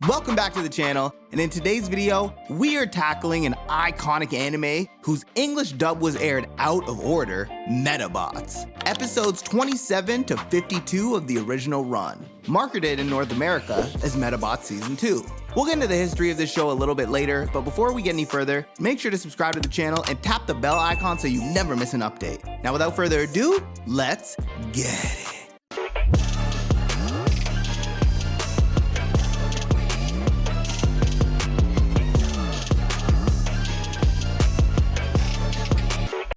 Welcome back to the channel, and in today's video, we are tackling an iconic anime whose English dub was aired out of order, Medabots. Episodes 27 to 52 of the original run, marketed in North America as Medabots Season 2. We'll get into the history of this show a little bit later, but before we get any further, make sure to subscribe to the channel and tap the bell icon so you never miss an update. Now without further ado, let's get it.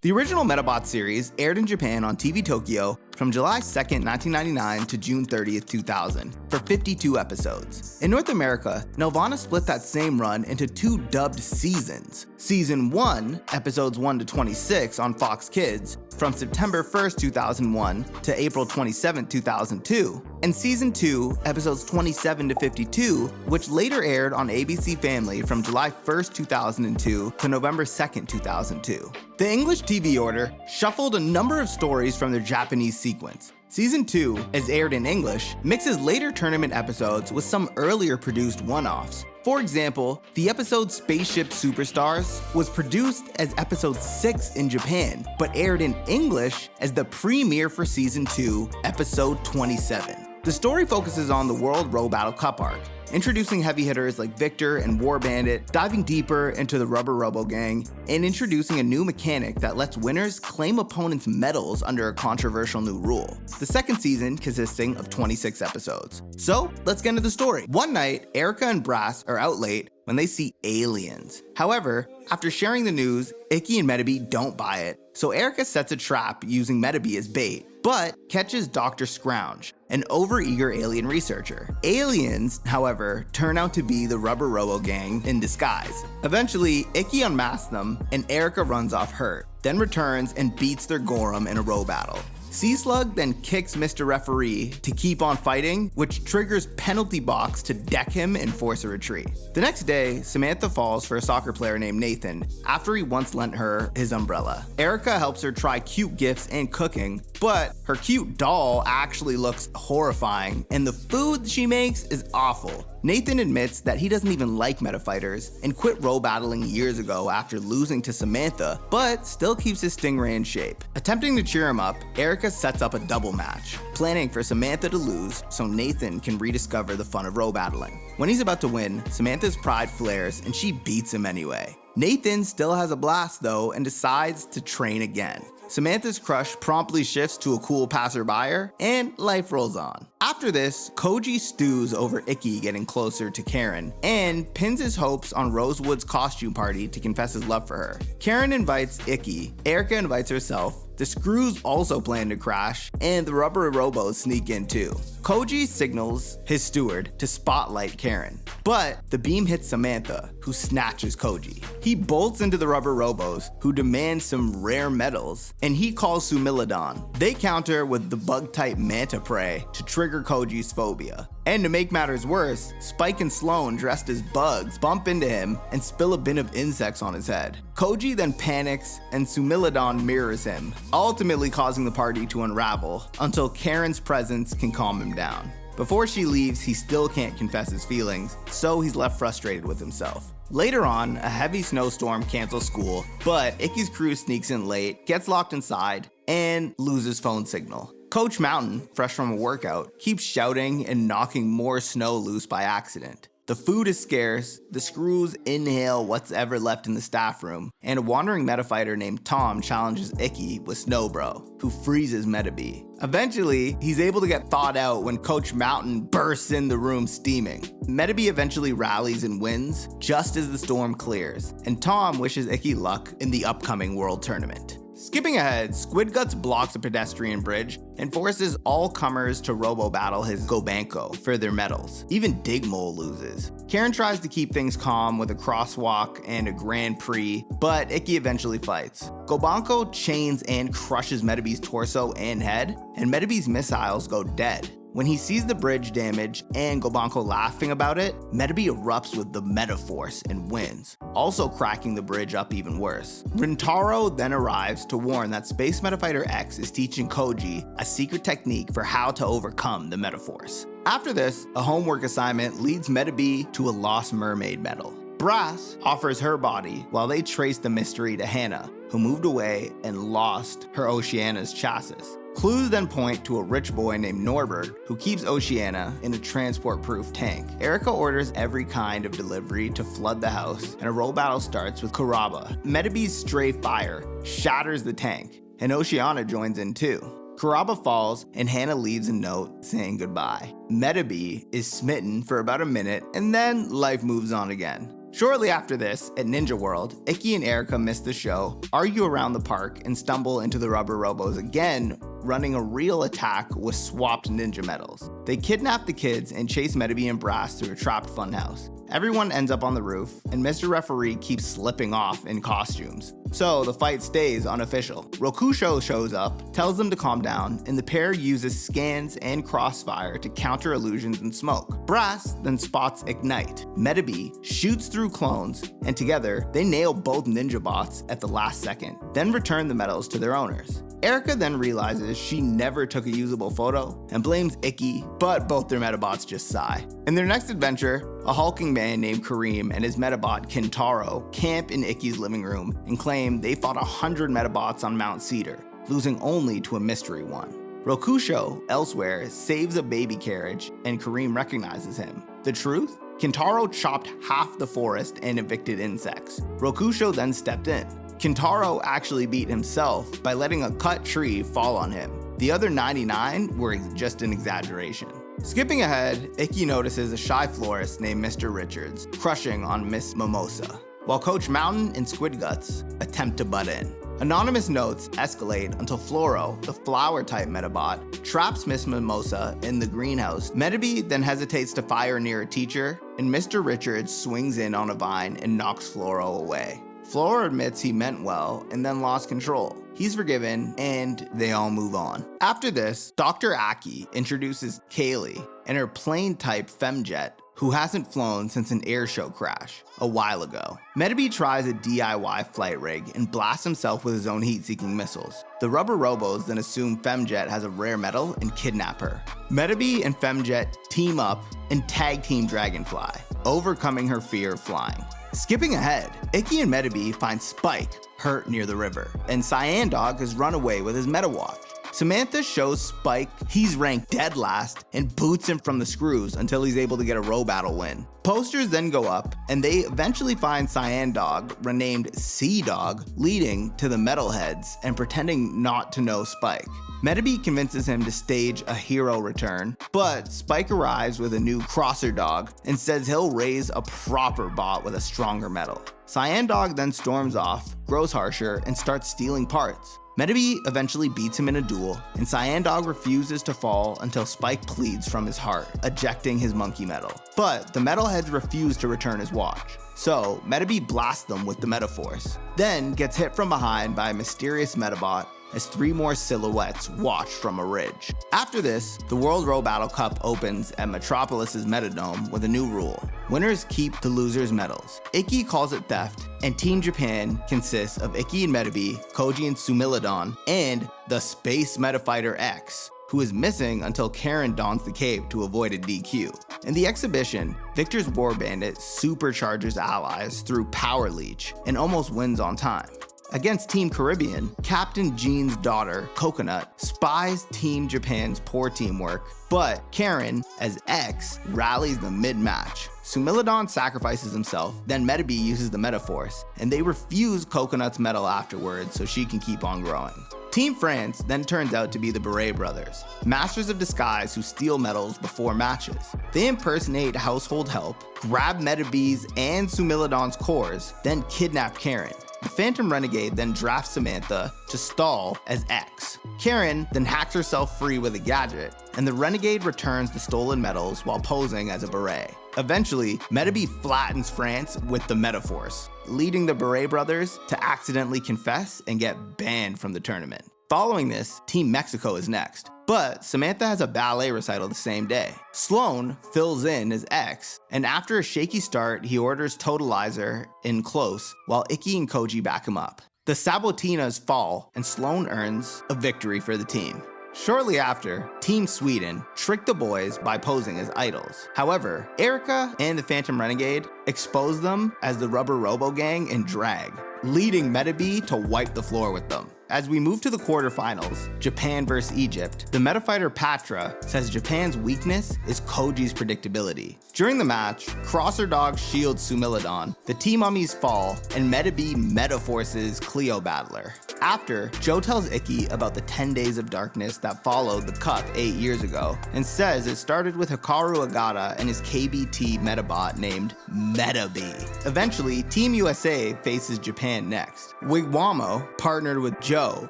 The original Medabots series aired in Japan on TV Tokyo from July 2nd, 1999 to June 30th, 2000 for 52 episodes. In North America, Nelvana split that same run into two dubbed seasons. Season 1, episodes 1 to 26 on Fox Kids from September 1st, 2001 to April 27th, 2002, and Season 2, episodes 27 to 52, which later aired on ABC Family from July 1st, 2002 to November 2nd, 2002. The English TV order shuffled a number of stories from their Japanese sequence. Season 2, as aired in English, mixes later tournament episodes with some earlier produced one-offs. For example, the episode Spaceship Superstars was produced as episode 6 in Japan, but aired in English as the premiere for Season 2, episode 27. The story focuses on the World Row Battle Cup arc, introducing heavy hitters like Victor and War Bandit, diving deeper into the Rubber Robo Gang, and introducing a new mechanic that lets winners claim opponents' medals under a controversial new rule. The second season consisting of 26 episodes. So, let's get into the story. One night, Erica and Brass are out late when they see aliens. However, after sharing the news, Icky and Medabi don't buy it, so Erica sets a trap using Medabi as bait, but catches Dr. Scrounge, an overeager alien researcher. Aliens, however, turn out to be the Rubber Robo Gang in disguise. Eventually, Icky unmasks them, and Erica runs off hurt, then returns and beats their Gorham in a row battle. Sea-Slug then kicks Mr. Referee to keep on fighting, which triggers Penalty Box to deck him and force a retreat. The next day, Samantha falls for a soccer player named Nathan after he once lent her his umbrella. Erica helps her try cute gifts and cooking, but her cute doll actually looks horrifying, and the food she makes is awful. Nathan admits that he doesn't even like metafighters and quit row battling years ago after losing to Samantha, but still keeps his stingray in shape. Attempting to cheer him up, Erica sets up a double match, planning for Samantha to lose so Nathan can rediscover the fun of row battling. When he's about to win, Samantha's pride flares and she beats him anyway. Nathan still has a blast though and decides to train again. Samantha's crush promptly shifts to a cool passerby, and life rolls on. After this, Koji stews over Icky getting closer to Karen, and pins his hopes on Rosewood's costume party to confess his love for her. Karen invites Icky, Erica invites herself, the Screws also plan to crash, and the Rubber Robos sneak in too. Koji signals his steward to spotlight Karen, but the beam hits Samantha, who snatches Koji. He bolts into the Rubber Robos, who demand some rare metals, and he calls Sumilodon. They counter with the bug-type Manta Prey to trigger Koji's phobia. And to make matters worse, Spike and Sloan, dressed as bugs, bump into him and spill a bin of insects on his head. Koji then panics and Sumilodon mirrors him, ultimately causing the party to unravel until Karen's presence can calm him down. Before she leaves, he still can't confess his feelings, so he's left frustrated with himself. Later on, a heavy snowstorm cancels school, but Icky's crew sneaks in late, gets locked inside, and loses phone signal. Coach Mountain, fresh from a workout, keeps shouting and knocking more snow loose by accident. The food is scarce, the Screws inhale what's ever left in the staff room, and a wandering metafighter named Tom challenges Icky with Snowbro, who freezes Medabi. Eventually, he's able to get thawed out when Coach Mountain bursts in the room steaming. Medabi eventually rallies and wins, just as the storm clears, and Tom wishes Icky luck in the upcoming World Tournament. Skipping ahead, Squid Guts blocks a pedestrian bridge and forces all comers to robo-battle his Gobanko for their medals. Even Digmole loses. Karen tries to keep things calm with a crosswalk and a Grand Prix, but Icky eventually fights. Gobanko chains and crushes Medabi's torso and head, and Medabi's missiles go dead. When he sees the bridge damage and Gobanko laughing about it, Medabi erupts with the Metaforce and wins, also cracking the bridge up even worse. Rintaro then arrives to warn that Space Metafighter X is teaching Koji a secret technique for how to overcome the Metaforce. After this, a homework assignment leads Medabi to a lost mermaid medal. Brass offers her body while they trace the mystery to Hannah, who moved away and lost her Oceana's chassis. Clues then point to a rich boy named Norbert who keeps Oceana in a transport-proof tank. Erica orders every kind of delivery to flood the house, and a roll battle starts with Kuraba. Medabi's stray fire shatters the tank, and Oceana joins in too. Kuraba falls, and Hannah leaves a note saying goodbye. Medabi is smitten for about a minute, and then life moves on again. Shortly after this, at Ninja World, Ikki and Erica miss the show, argue around the park, and stumble into the Rubber Robos again, running a real attack with swapped ninja medals. They kidnap the kids and chase Medabi and Brass through a trapped funhouse. Everyone ends up on the roof, and Mr. Referee keeps slipping off in costumes. So the fight stays unofficial. Rokusho shows up, tells them to calm down, and the pair uses scans and crossfire to counter illusions and smoke. Brass then spots Ignite. Medabi shoots through clones, and together they nail both ninja bots at the last second, then return the medals to their owners. Erica then realizes she never took a usable photo and blames Ikki, but both their Medabots just sigh. In their next adventure, a hulking man named Kareem and his Medabot Kintaro camp in Ikki's living room and claim they fought 100 Medabots on Mount Cedar, losing only to a mystery one. Rokusho, elsewhere, saves a baby carriage and Kareem recognizes him. The truth? Kintaro chopped half the forest and evicted insects. Rokusho then stepped in. Kintaro actually beat himself by letting a cut tree fall on him. The other 99 were just an exaggeration. Skipping ahead, Ikki notices a shy florist named Mr. Richards crushing on Miss Mimosa, while Coach Mountain and Squid Guts attempt to butt in. Anonymous notes escalate until Floro, the flower-type Medabot, traps Miss Mimosa in the greenhouse. Medabi then hesitates to fire near a teacher, and Mr. Richards swings in on a vine and knocks Floro away. Floro admits he meant well and then lost control. He's forgiven, and they all move on. After this, Dr. Aki introduces Kaylee and her plane-type femjet, who hasn't flown since an airshow crash a while ago. Medabi tries a DIY flight rig and blasts himself with his own heat-seeking missiles. The Rubber Robos then assume Femjet has a rare medal and kidnap her. Medabi and Femjet team up and tag team Dragonfly, overcoming her fear of flying. Skipping ahead, Ikki and Medabi find Spike hurt near the river, and Cyan Dog has run away with his Metawatch. Samantha shows Spike he's ranked dead last and boots him from the screws until he's able to get a row battle win. Posters then go up, and they eventually find Cyan Dog, renamed Sea Dog, leading to the Metalheads and pretending not to know Spike. Medabi convinces him to stage a hero return, but Spike arrives with a new crosser dog and says he'll raise a proper bot with a stronger metal. Cyan Dog then storms off, grows harsher, and starts stealing parts. Medabi eventually beats him in a duel, and Cyan Dog refuses to fall until Spike pleads from his heart, ejecting his monkey medal. But the Metalheads refuse to return his watch, so Medabi blasts them with the Metaforce, then gets hit from behind by a mysterious Medabot as 3 more silhouettes watch from a ridge. After this, the World Row Battle Cup opens at Metropolis's Metadome with a new rule. Winners keep the losers' medals. Ikki calls it theft, and Team Japan consists of Ikki and Medabi, Koji and Sumilidon, and the Space Metafighter X, who is missing until Karen dons the cape to avoid a DQ. In the exhibition, Victor's War Bandit supercharges allies through Power Leech and almost wins on time. Against Team Caribbean, Captain Jean's daughter, Coconut, spies Team Japan's poor teamwork, but Karen, as X, rallies them mid-match. Sumilidon sacrifices himself, then Medabi uses the Metaforce, and they refuse Coconut's medal afterwards so she can keep on growing. Team France then turns out to be the Beret brothers, masters of disguise who steal medals before matches. They impersonate household help, grab Medabi's and Sumilidon's cores, then kidnap Karen. The Phantom Renegade then drafts Samantha to stall as X. Karen then hacks herself free with a gadget, and the Renegade returns the stolen medals while posing as a beret. Eventually, Medabi flattens France with the Metaforce, leading the Beret brothers to accidentally confess and get banned from the tournament. Following this, Team Mexico is next. But Samantha has a ballet recital the same day. Sloan fills in as X, and after a shaky start, he orders Totalizer in close while Icky and Koji back him up. The Sabotinas fall, and Sloan earns a victory for the team. Shortly after, Team Sweden trick the boys by posing as idols. However, Erica and the Phantom Renegade expose them as the Rubber Robo Gang in drag, leading Medabi to wipe the floor with them. As we move to the quarterfinals, Japan vs. Egypt, the metafighter Patra says Japan's weakness is Koji's predictability. During the match, Crosser Dog shields Sumilidon, the T-Mummies fall, and Medabi metaforces Cleo Battler. After, Joe tells Icky about the 10 days of darkness that followed the Cup 8 years ago, and says it started with Hikaru Agata and his KBT Medabot named Medabi. Eventually, Team USA faces Japan next. Wigwamo, partnered with Joe,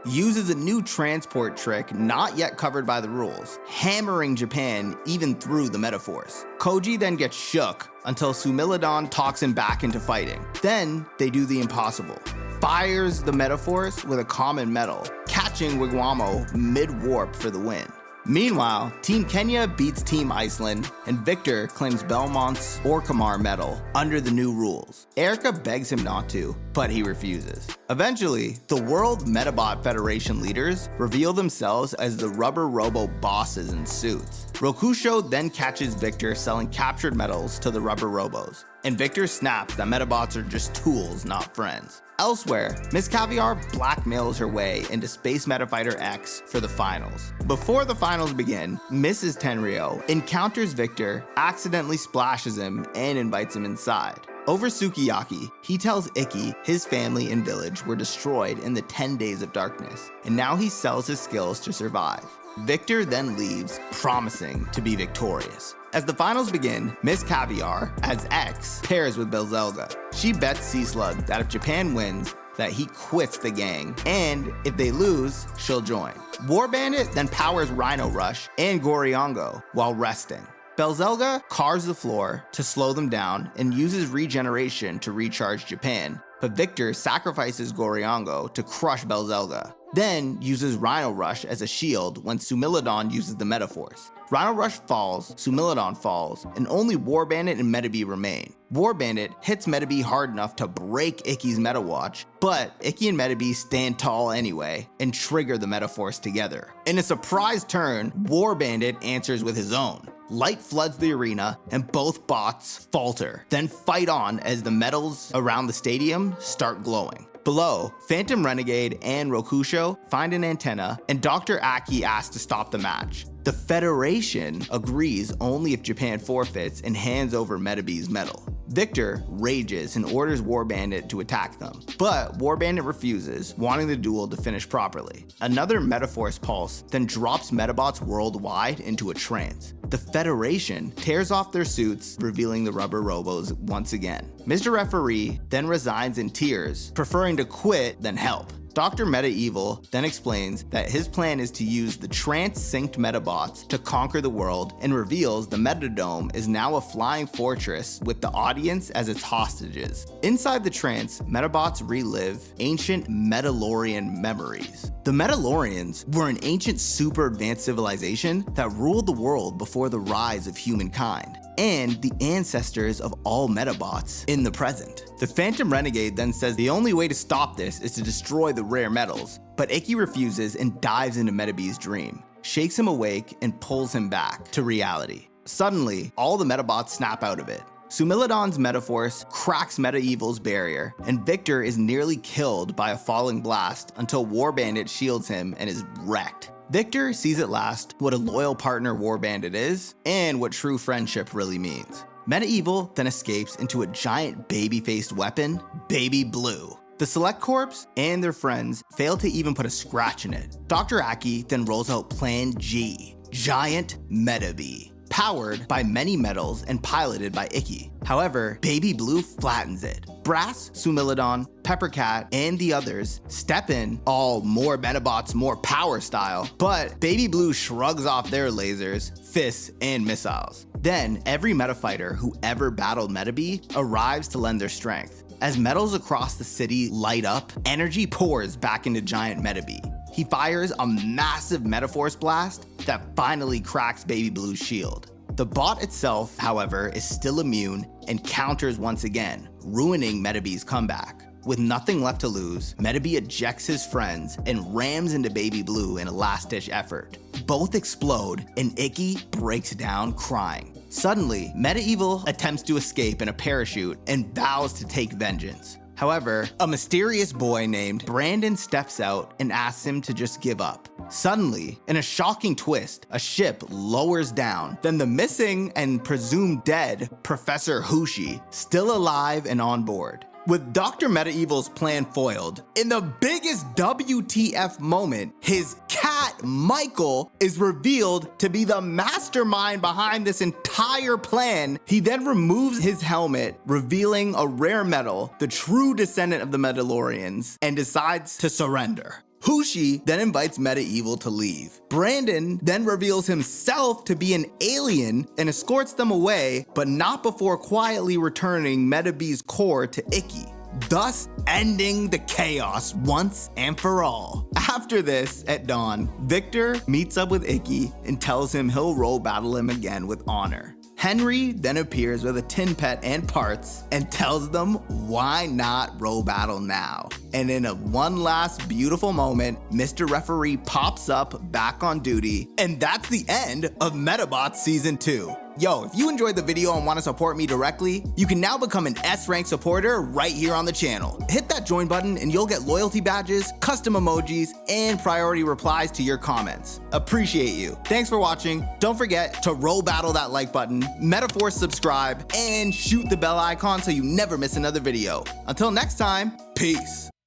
uses a new transport trick not yet covered by the rules, hammering Japan even through the metaphors. Koji then gets shook until Sumilidon talks him back into fighting. Then they do the impossible. Fires the metaphors with a common metal, catching Wigwamo mid-warp for the win. Meanwhile, Team Kenya beats Team Iceland, and Victor claims Belmont's Orkamar medal under the new rules. Erica begs him not to, but he refuses. Eventually, the World Medabot Federation leaders reveal themselves as the Rubber Robo bosses in suits. Rokusho then catches Victor selling captured medals to the Rubber Robos, and Victor snaps that Medabots are just tools, not friends. Elsewhere, Miss Caviar blackmails her way into Space Metafighter X for the finals. Before the finals begin, Mrs. Tenryo encounters Victor, accidentally splashes him, and invites him inside. Over sukiyaki, he tells Icky his family and village were destroyed in the 10 days of darkness, and now he sells his skills to survive. Victor then leaves, promising to be victorious. As the finals begin, Miss Caviar, as X, pairs with Belzelga. She bets Sea-Slug that if Japan wins, that he quits the gang, and if they lose, she'll join. War Bandit then powers Rhino Rush and Goriongo while resting. Belzelga carves the floor to slow them down and uses regeneration to recharge Japan, but Victor sacrifices Goriongo to crush Belzelga, then uses Rhino Rush as a shield when Sumilidon uses the Metaforce. Rhino Rush falls, Sumilidon falls, and only War Bandit and Medabi remain. War Bandit hits Medabi hard enough to break Icky's Meta Watch, but Icky and Medabi stand tall anyway and trigger the Metaforce together. In a surprise turn, War Bandit answers with his own. Light floods the arena, and both bots falter, then fight on as the metals around the stadium start glowing. Below, Phantom Renegade and Rokusho find an antenna, and Dr. Aki asks to stop the match. The Federation agrees only if Japan forfeits and hands over Medabi's medal. Victor rages and orders War Bandit to attack them, but War Bandit refuses, wanting the duel to finish properly. Another Metaforce pulse then drops Medabots worldwide into a trance. The Federation tears off their suits, revealing the Rubber Robos once again. Mr. Referee then resigns in tears, preferring to quit than help. Dr. Meta-Evil then explains that his plan is to use the trance-synced Medabots to conquer the world, and reveals the Metadome is now a flying fortress with the audience as its hostages. Inside the trance, Medabots relive ancient Metalorian memories. The Metalorians were an ancient super advanced civilization that ruled the world before the rise of humankind, and the ancestors of all Medabots in the present. The Phantom Renegade then says the only way to stop this is to destroy the rare metals, but Icky refuses and dives into Medabi's dream, shakes him awake, and pulls him back to reality. Suddenly, all the Medabots snap out of it. Sumilidon's Metaforce cracks Meta-Evil's barrier, and Victor is nearly killed by a falling blast until War Bandit shields him and is wrecked. Victor sees at last what a loyal partner War Bandit is, and what true friendship really means. Meta-Evil then escapes into a giant baby-faced weapon, Baby Blue. The Select Corps and their friends fail to even put a scratch in it. Dr. Aki then rolls out Plan G, Giant Medabi, powered by many metals and piloted by Icky. However, Baby Blue flattens it. Brass, Sumilidon, Peppercat, and the others step in, all more Medabots, more power style, but Baby Blue shrugs off their lasers, fists, and missiles. Then, every metafighter who ever battled Medabi arrives to lend their strength. As metals across the city light up, energy pours back into Giant Medabi. he fires a massive Metaforce blast that finally cracks Baby Blue's shield. The bot itself, however, is still immune and counters once again, ruining Medabee's comeback. With nothing left to lose, Medabee ejects his friends and rams into Baby Blue in a last-ditch effort. Both explode and Icky breaks down crying. Suddenly, Medieval attempts to escape in a parachute and vows to take vengeance. However, a mysterious boy named Brandon steps out and asks him to just give up. Suddenly, in a shocking twist, a ship lowers down. Then the missing and presumed dead Professor Hushi, still alive and on board. With Dr. Medaevil's plan foiled, in the biggest WTF moment, his cat, Michael, is revealed to be the mastermind behind this entire plan. He then removes his helmet, revealing a rare metal, the true descendant of the Mandalorians, and decides to surrender. Hushi then invites Medaevil to leave. Brandon then reveals himself to be an alien and escorts them away, but not before quietly returning Medabee's core to Icky, thus ending the chaos once and for all. After this, at dawn, Victor meets up with Icky and tells him he'll role battle him again with honor. Henry then appears with a tin pet and parts and tells them why not roll battle now. And in a one last beautiful moment, Mr. Referee pops up back on duty, and that's the end of Medabots Season 2. Yo, if you enjoyed the video and want to support me directly, you can now become an S-rank supporter right here on the channel. Hit that join button and you'll get loyalty badges, custom emojis, and priority replies to your comments. Appreciate you. Thanks for watching. Don't forget to roll battle that like button, Metaforce subscribe, and shoot the bell icon so you never miss another video. Until next time, peace.